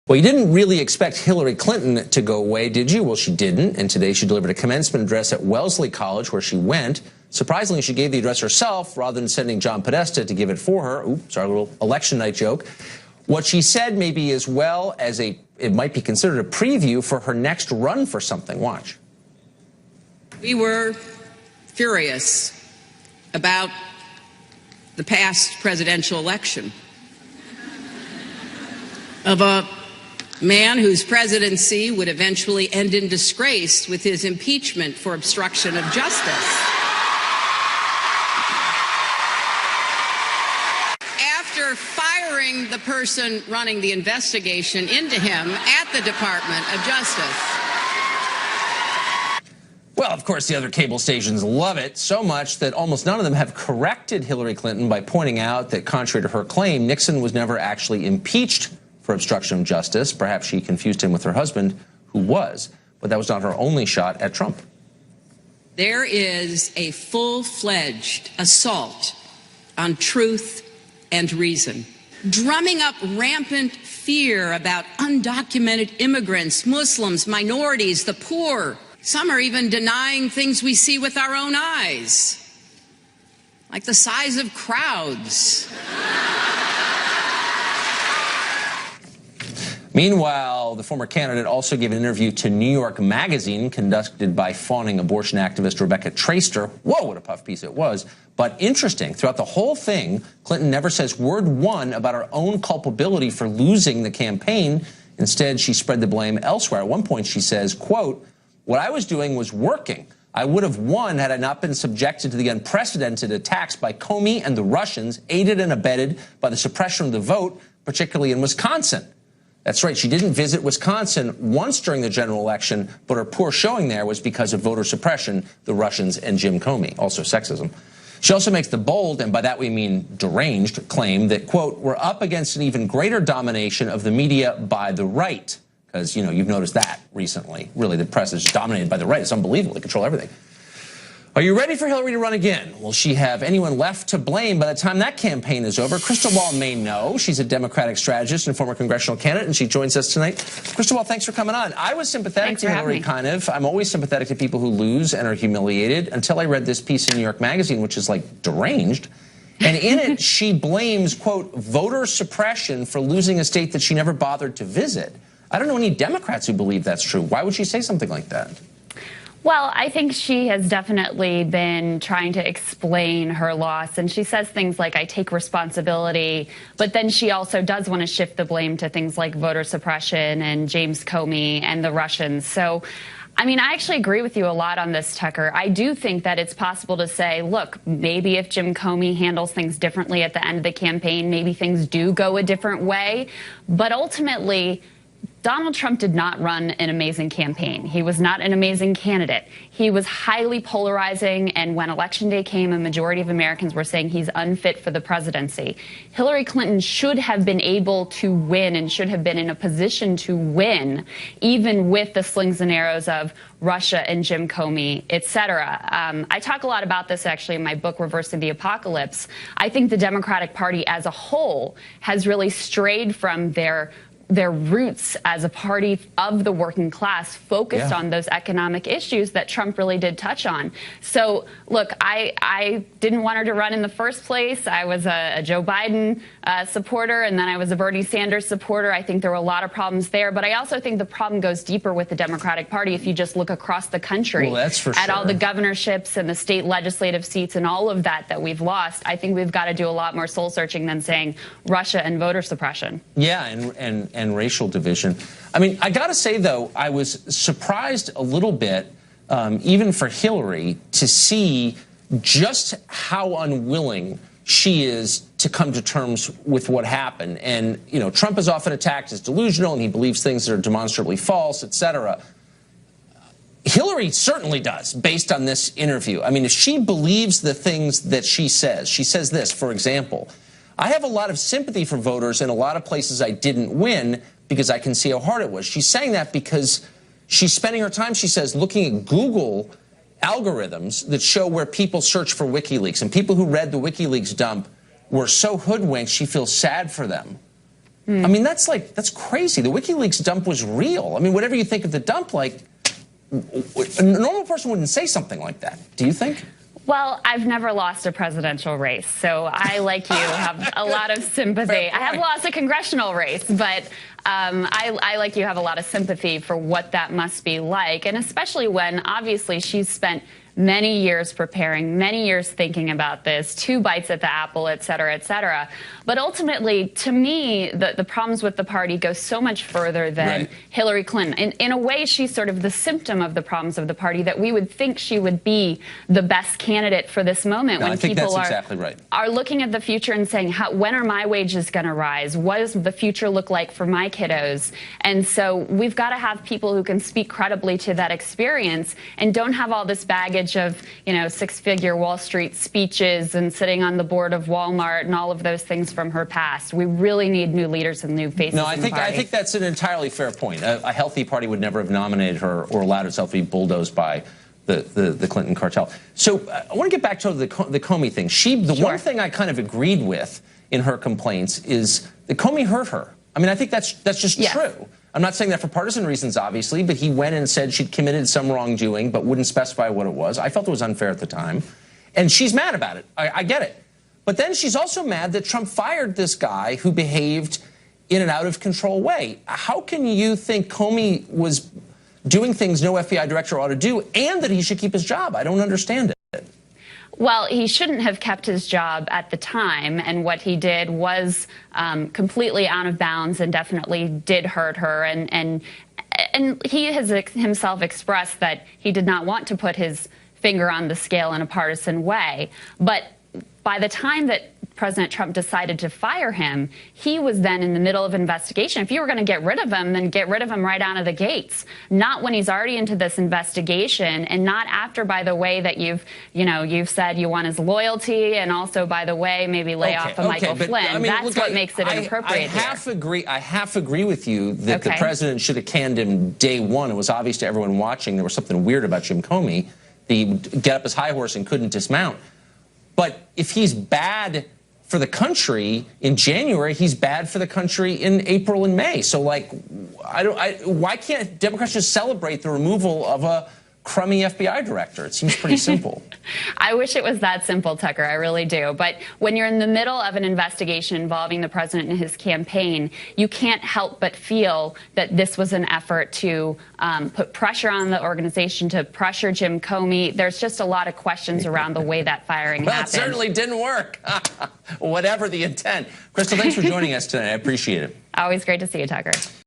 Well, you didn't really expect Hillary Clinton to go away, did you? Well, she didn't, and today she delivered a commencement address at Wellesley College, where she went. Surprisingly, she gave the address herself rather than sending John Podesta to give it for her. Oops, sorry, a little election night joke. What she said may be as well as it might be considered a preview for her next run for something. Watch. We were furious about the past presidential election of a man whose presidency would eventually end in disgrace with his impeachment for obstruction of justice. After firing the person running the investigation into him at the Department of Justice. Well, of course, the other cable stations love it so much that almost none of them have corrected Hillary Clinton by pointing out that, contrary to her claim, Nixon was never actually impeached for obstruction of justice. Perhaps she confused him with her husband, who was, but that was not her only shot at Trump. There is a full-fledged assault on truth and reason, drumming up rampant fear about undocumented immigrants, Muslims, minorities, the poor. Some are even denying things we see with our own eyes, like the size of crowds. Meanwhile, the former candidate also gave an interview to New York Magazine, conducted by fawning abortion activist Rebecca Traister. Whoa, what a puff piece it was. But interesting, throughout the whole thing, Clinton never says word one about her own culpability for losing the campaign. Instead, she spread the blame elsewhere. At one point, she says, quote, "What I was doing was working. I would have won had I not been subjected to the unprecedented attacks by Comey and the Russians, aided and abetted by the suppression of the vote, particularly in Wisconsin." That's right, she didn't visit Wisconsin once during the general election, but her poor showing there was because of voter suppression, the Russians, and Jim Comey, also sexism. She also makes the bold, and by that we mean deranged, claim that, quote, "We're up against an even greater domination of the media by the right." Because, you know, you've noticed that recently. Really, the press is dominated by the right. It's unbelievable. They control everything. Are you ready for Hillary to run again? Will she have anyone left to blame by the time that campaign is over? Crystal Ball may know. She's a Democratic strategist and former congressional candidate, and she joins us tonight. Crystal Ball, thanks for coming on. I was sympathetic to Hillary, kind of. I'm always sympathetic to people who lose and are humiliated, until I read this piece in New York Magazine, which is like deranged. And in it, she blames, quote, voter suppression for losing a state that she never bothered to visit. I don't know any Democrats who believe that's true. Why would she say something like that? Well, I think she has definitely been trying to explain her loss, and she says things like, "I take responsibility," but then she also does want to shift the blame to things like voter suppression and James Comey and the Russians. So, I mean, I actually agree with you a lot on this, Tucker. I do think that it's possible to say, look, maybe if Jim Comey handles things differently at the end of the campaign, maybe things do go a different way. But ultimately, Donald Trump did not run an amazing campaign. He was not an amazing candidate. He was highly polarizing, and when Election Day came, a majority of Americans were saying he's unfit for the presidency. Hillary Clinton should have been able to win and should have been in a position to win, even with the slings and arrows of Russia and Jim Comey, et cetera. I talk a lot about this, actually, in my book, Reversing the Apocalypse. I think the Democratic Party as a whole has really strayed from their roots as a party of the working class, focused on those economic issues that Trump really did touch on. So, look, I didn't want her to run in the first place. I was a Joe Biden supporter, and then I was a Bernie Sanders supporter. I think there were a lot of problems there. But I also think the problem goes deeper with the Democratic Party if you just look across the country at all the governorships and the state legislative seats and all of that we've lost. I think we've got to do a lot more soul searching than saying Russia and voter suppression. Yeah, and racial division. I mean, I got to say, though, I was surprised a little bit, even for Hillary, to see just how unwilling she is to come to terms with what happened. And, you know, Trump is often attacked as delusional, and he believes things that are demonstrably false, et cetera. Hillary certainly does, based on this interview. I mean, if she believes the things that she says this, for example, "I have a lot of sympathy for voters in a lot of places I didn't win because I can see how hard it was." She's saying that because she's spending her time, she says, looking at Google algorithms that show where people search for WikiLeaks. And people who read the WikiLeaks dump were so hoodwinked, she feels sad for them. I mean, that's crazy. The WikiLeaks dump was real. I mean, whatever you think of the dump, like, a normal person wouldn't say something like that. Do you think? Well, I've never lost a presidential race, so I, like you, have a lot of sympathy. I have lost a congressional race, but I, like you, have a lot of sympathy for what that must be like, and especially when, obviously, she's spent many years preparing, many years thinking about this, 2 bites at the apple, et cetera, et cetera. But ultimately, to me, the problems with the party go so much further than Hillary Clinton. In a way, she's sort of the symptom of the problems of the party, that we would think she would be the best candidate for this moment, when people are looking at the future and saying, when are my wages going to rise? What does the future look like for my kiddos? And so we've got to have people who can speak credibly to that experience and don't have all this baggage of, you know, 6-figure Wall Street speeches and sitting on the board of Walmart and all of those things from her past. We really need new leaders and new faces. No, I think that's an entirely fair point. A healthy party would never have nominated her or allowed itself to be bulldozed by the Clinton cartel. So I want to get back to the Comey thing. The one thing I kind of agreed with in her complaints is that Comey hurt her. I mean, I think that's just true. I'm not saying that for partisan reasons, obviously, but he went and said she'd committed some wrongdoing but wouldn't specify what it was. I felt it was unfair at the time. And she's mad about it. I get it. But then she's also mad that Trump fired this guy who behaved in an out-of-control way. How can you think Comey was doing things no FBI director ought to do and that he should keep his job? I don't understand it. Well, he shouldn't have kept his job at the time, and what he did was completely out of bounds and definitely did hurt her. And he has himself expressed that he did not want to put his finger on the scale in a partisan way. But by the time that President Trump decided to fire him, he was then in the middle of investigation. If you were going to get rid of him, then get rid of him right out of the gates. Not when he's already into this investigation, and not after, by the way, that you've said you want his loyalty, and also, by the way, maybe lay off of Michael Flynn. I mean, that's what makes it inappropriate. I half agree with you that the president should have canned him day one. It was obvious to everyone watching there was something weird about Jim Comey. He would get up his high horse and couldn't dismount. But if he's bad for the country in January, he's bad for the country in April and May. So, like, why can't Democrats just celebrate the removal of a crummy FBI director? It seems pretty simple. I wish it was that simple, Tucker. I really do. But when you're in the middle of an investigation involving the president and his campaign, you can't help but feel that this was an effort to put pressure on the organization, to pressure Jim Comey. There's just a lot of questions around the way that firing happened. It certainly didn't work, whatever the intent. Crystal, thanks for joining us tonight. I appreciate it. Always great to see you, Tucker.